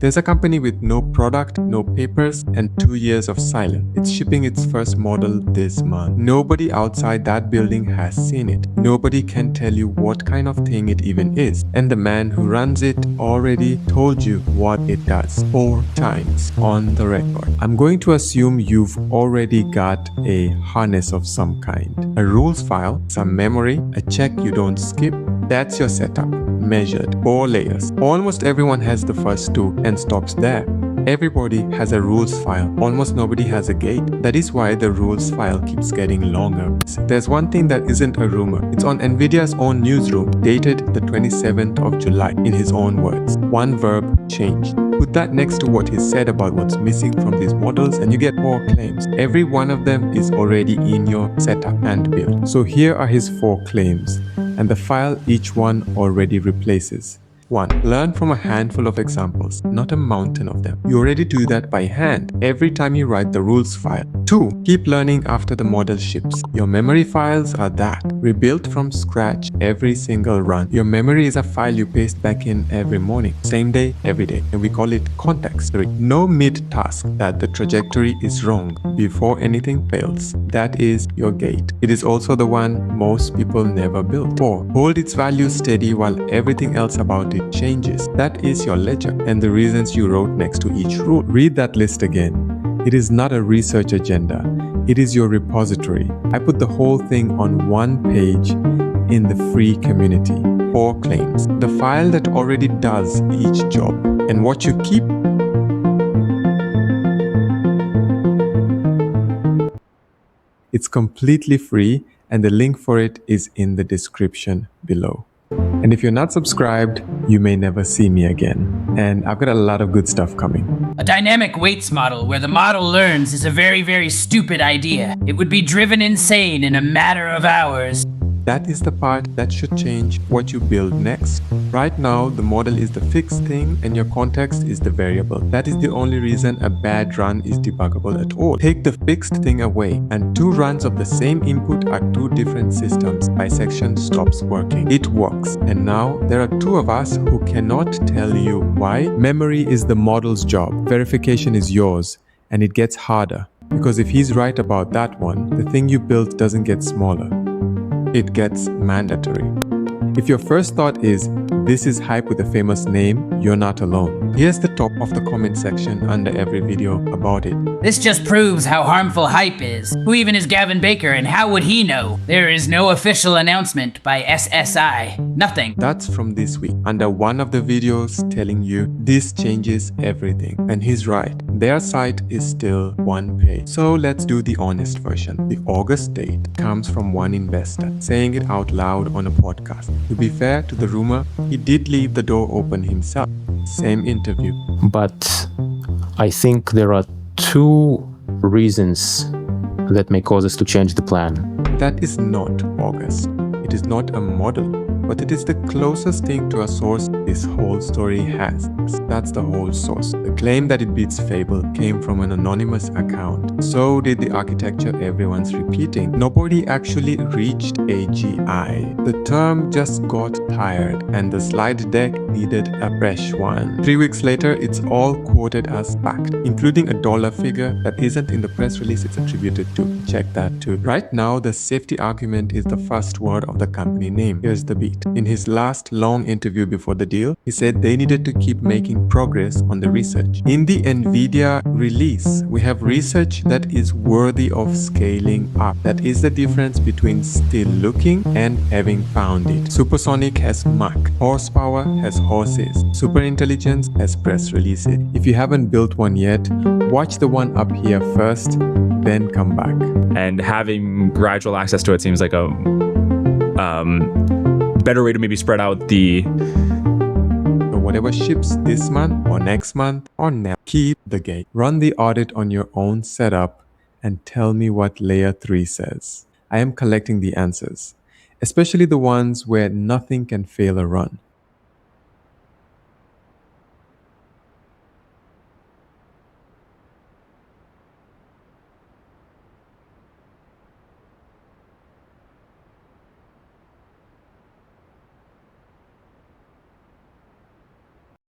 There's a company with no product, no papers, and 2 years of silence. It's shipping its first model this month. Nobody outside that building has seen it. Nobody can tell you what kind of thing it even is. And the man who runs it already told you what it does 4 times on the record. I'm going to assume you've already got a harness of some kind. A rules file, some memory, a check you don't skip. That's your setup. Measured. 4 layers. Almost everyone has the first 2 and stops there. Everybody has a rules file. Almost nobody has a gate. That is why the rules file keeps getting longer. There's one thing that isn't a rumor. It's on NVIDIA's own newsroom, dated the 27th of July, in his own words. One verb changed. Put that next to what he said about what's missing from these models and you get 4 claims. Every one of them is already in your setup and build. So here are his 4 claims, and the file each one already replaces. 1. Learn from a handful of examples, not a mountain of them. You already do that by hand every time you write the rules file. 2. Keep learning after the model ships. Your memory files are that. Rebuilt from scratch every single run. Your memory is a file you paste back in every morning, same day, every day, and we call it context. 3. No mid-task that the trajectory is wrong before anything fails. That is your gate. It is also the one most people never build. 4. Hold its value steady while everything else about it changes. That is your ledger and the reasons you wrote next to each rule. Read that list again. It is not a research agenda. It is your repository. I put the whole thing on one page in the free community. 4 claims. The file that already does each job. And what you keep. It's completely free and the link for it is in the description below. And if you're not subscribed, you may never see me again. And I've got a lot of good stuff coming. A dynamic weights model where the model learns is a very, very stupid idea. It would be driven insane in a matter of hours. That is the part that should change what you build next. Right now, the model is the fixed thing and your context is the variable. That is the only reason a bad run is debuggable at all. Take the fixed thing away and 2 runs of the same input are 2 different systems. Bisection stops working. It works. And now there are 2 of us who cannot tell you why. Memory is the model's job. Verification is yours. And it gets harder. Because if he's right about that one, the thing you built doesn't get smaller. It gets mandatory. If your first thought is, this is hype with a famous name, you're not alone. Here's the top of the comment section under every video about it. This just proves how harmful hype is. Who even is Gavin Baker and how would he know? There is no official announcement by SSI. Nothing. That's from this week. Under one of the videos telling you this changes everything. And he's right. Their site is still 1 page. So let's do the honest version. The August date comes from one investor saying it out loud on a podcast. To be fair to the rumor, he did leave the door open himself. Same interview. But I think there are 2 reasons that may cause us to change the plan. That is not August. It is not a model, but it is the closest thing to a source this whole story has. That's the whole source. The claim that it beats Fable came from an anonymous account. So did the architecture everyone's repeating. Nobody actually reached AGI. The term just got tired and the slide deck needed a fresh one. 3 weeks later, it's all quoted as fact, including a dollar figure that isn't in the press release it's attributed to. Check that too. Right now, the safety argument is the first word of the company name. Here's the beat. In his last long interview before the deal, he said they needed to keep making progress on the research. In the NVIDIA release, we have research that is worthy of scaling up. That is the difference between still looking and having found it. Supersonic has Mach. Horsepower has horses. Superintelligence has press releases. If you haven't built one yet, watch the one up here first, then come back. And having gradual access to it seems like a better way to maybe spread out the... So whatever ships this month or next month or never, keep the gate. Run the audit on your own setup and tell me what layer 3 says. I am collecting the answers, especially the ones where nothing can fail a run.